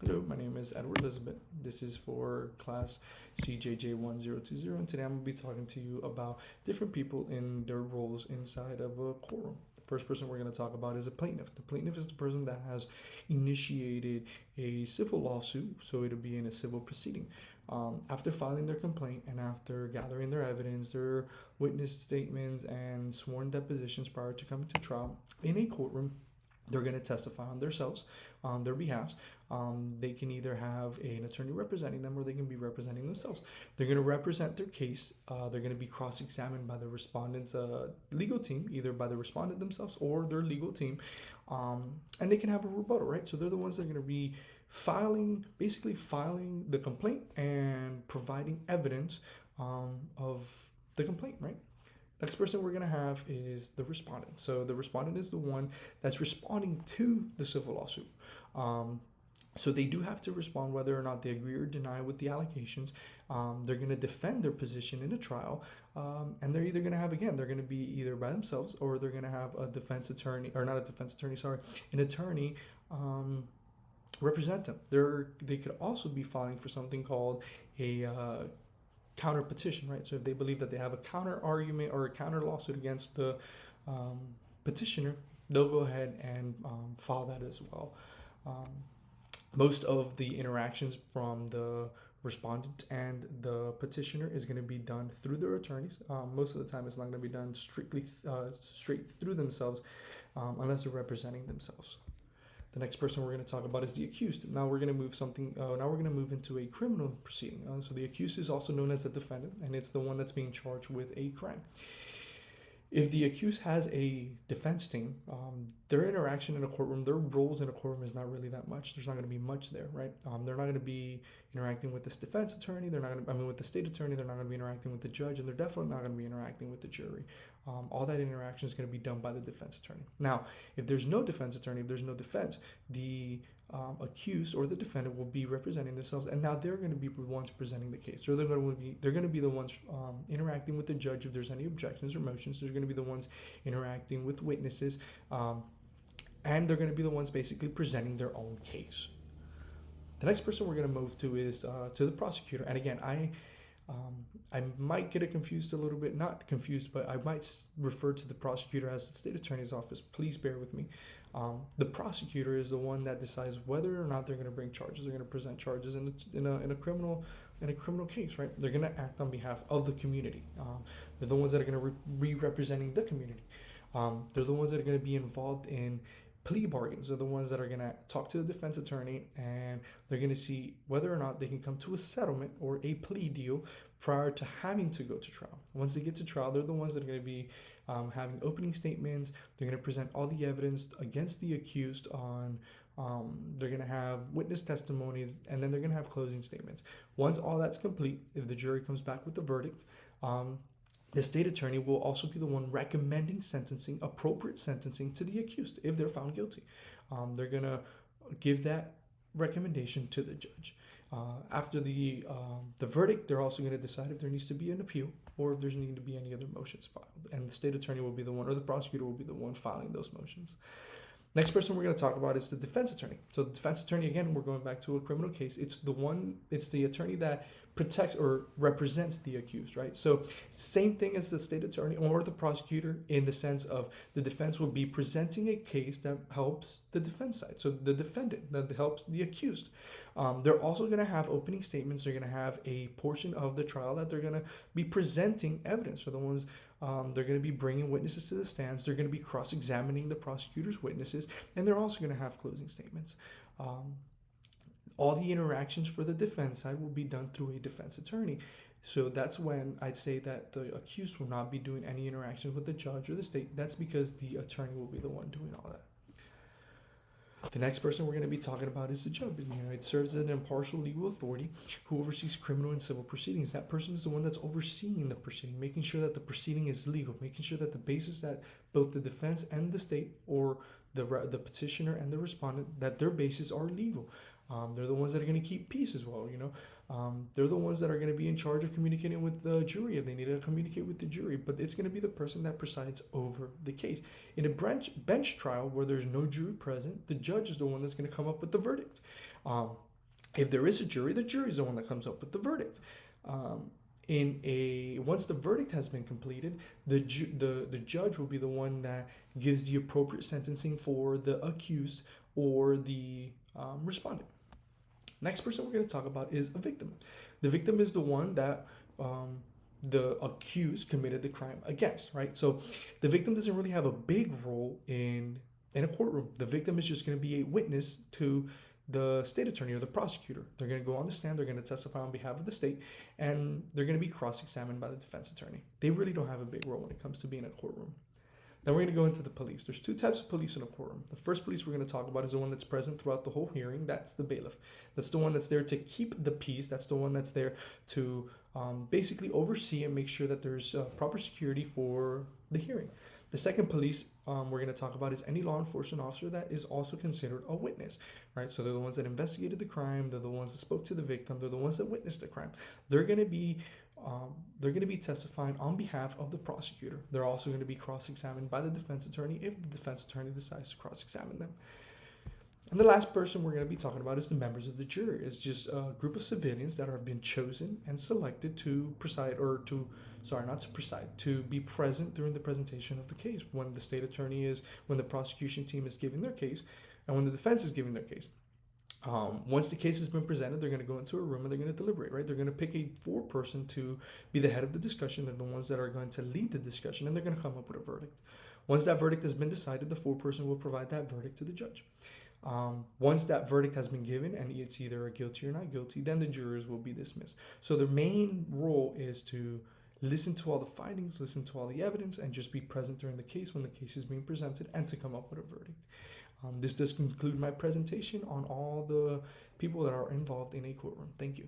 Hello, my name is Edward Lizabet. This is for class CJJ1020, and today I'm going to be talking to you about different people in their roles inside of a courtroom. The first person we're going to talk about is a plaintiff. The plaintiff is the person that has initiated a civil lawsuit, so it'll be in a civil proceeding. After filing their complaint and after gathering their evidence, their witness statements, and sworn depositions prior to coming to trial in a courtroom, they're going to testify on themselves, on their behalf. They can either have an attorney representing them or they can be representing themselves. They're going to represent their case. They're going to be cross-examined by the respondent's legal team, either by the respondent themselves or their legal team. And they can have a rebuttal, right? So they're the ones that are going to be basically filing the complaint and providing evidence of the complaint, right? Next person we're going to have is the respondent. So the respondent is the one that's responding to the civil lawsuit. So they do have to respond whether or not they agree or deny with the allegations. They're going to defend their position in a trial. And they're either going to have, again, they're going to be either by themselves or they're going to have a defense attorney, or not a defense attorney, sorry, an attorney represent them. They could also be filing for something called a counter petition, right? So if they believe that they have a counter argument or a counter lawsuit against the petitioner, they'll go ahead and file that as well. Most of the interactions from the respondent and the petitioner is going to be done through their attorneys. Most of the time, it's not going to be done strictly straight through themselves, unless they're representing themselves. The next person we're going to talk about is the accused. Now we're going to move into a criminal proceeding. So the accused is also known as the defendant, and it's the one that's being charged with a crime. If the accused has a defense team, their interaction in a courtroom, their roles in a courtroom is not really that much. There's not going to be much there, right? They're not going to be interacting with this defense attorney. They're not going to, with the state attorney. They're not going to be interacting with the judge, and they're definitely not going to be interacting with the jury. All that interaction is going to be done by the defense attorney. Now, if there's no defense attorney, if there's no defense, the accused or the defendant will be representing themselves, and now they're going to be the ones presenting the case. So they're going to be the ones interacting with the judge if there's any objections or motions. They're going to be the ones interacting with witnesses, and they're going to be the ones basically presenting their own case. The next person we're going to move to is to the prosecutor. And again, I might get it confused a little bit, not confused, but I might refer to the prosecutor as the state attorney's office. Please bear with me. The prosecutor is the one that decides whether or not they're going to bring charges. They're going to present charges in a criminal case, right? They're going to act on behalf of the community. They're the ones that are going to be representing the community. They're the ones that are going to be involved in plea bargains. They're the ones that are going to talk to the defense attorney, and they're going to see whether or not they can come to a settlement or a plea deal prior to having to go to trial. Once they get to trial, they're the ones that are going to be having opening statements. They're going to present all the evidence against the accused they're going to have witness testimonies, and then they're going to have closing statements. Once all that's complete, if the jury comes back with the verdict, the state attorney will also be the one recommending appropriate sentencing to the accused if they're found guilty. They're going to give that recommendation to the judge. After the verdict, they're also going to decide if there needs to be an appeal or if there's need to be any other motions filed. And the state attorney will be the one, or the prosecutor will be the one filing those motions. Next person we're going to talk about is the defense attorney. So the defense attorney, again, we're going back to a criminal case. It's the attorney that protects or represents the accused, right? So same thing as the state attorney or the prosecutor, in the sense of the defense will be presenting a case that helps the defense side. So the defendant that helps the accused. They're also going to have opening statements. They're going to have a portion of the trial that they're going to be presenting evidence. So the ones they're going to be bringing witnesses to the stands. They're going to be cross-examining the prosecutor's witnesses, and they're also going to have closing statements. All the interactions for the defense side will be done through a defense attorney. So that's when I'd say that the accused will not be doing any interaction with the judge or the state. That's because the attorney will be the one doing all that. The next person we're going to be talking about is the judge. It serves as an impartial legal authority who oversees criminal and civil proceedings. That person is the one that's overseeing the proceeding, making sure that the proceeding is legal, making sure that the basis that both the defense and the state, or the petitioner and the respondent, that their bases are legal. They're the ones that are going to keep peace as well. They're the ones that are going to be in charge of communicating with the jury if they need to communicate with the jury. But it's going to be the person that presides over the case. In a bench trial where there's no jury present, the judge is the one that's going to come up with the verdict. If there is a jury, the jury is the one that comes up with the verdict. Once the verdict has been completed, the judge will be the one that gives the appropriate sentencing for the accused or the respondent. Next person we're going to talk about is a victim. The victim is the one that the accused committed the crime against, right? So the victim doesn't really have a big role in a courtroom. The victim is just going to be a witness to the state attorney or the prosecutor. They're going to go on the stand, they're going to testify on behalf of the state, and they're going to be cross-examined by the defense attorney. They really don't have a big role when it comes to being in a courtroom. Then we're going to go into the police. There's two types of police in a courtroom. The first police we're going to talk about is the one that's present throughout the whole hearing. That's the bailiff. That's the one that's there to keep the peace. That's the one that's there to basically oversee and make sure that there's proper security for the hearing. The second police we're going to talk about is any law enforcement officer that is also considered a witness, right? So they're the ones that investigated the crime. They're the ones that spoke to the victim. They're the ones that witnessed the crime. They're going to be testifying on behalf of the prosecutor. They're also going to be cross-examined by the defense attorney if the defense attorney decides to cross-examine them. And the last person we're going to be talking about is the members of the jury. It's just a group of civilians that have been chosen and selected to preside, or to, sorry, not to preside, to be present during the presentation of the case when the state attorney is, when the prosecution team is giving their case, and when the defense is giving their case. Once the case has been presented, they're going to go into a room and they're going to deliberate, right? They're going to pick a four-person to be the head of the discussion. They're the ones that are going to lead the discussion, and they're going to come up with a verdict. Once that verdict has been decided, the four-person will provide that verdict to the judge. Once that verdict has been given and it's either a guilty or not guilty, then the jurors will be dismissed. So their main role is to listen to all the findings, listen to all the evidence, and just be present during the case when the case is being presented and to come up with a verdict. This does conclude my presentation on all the people that are involved in a courtroom. Thank you.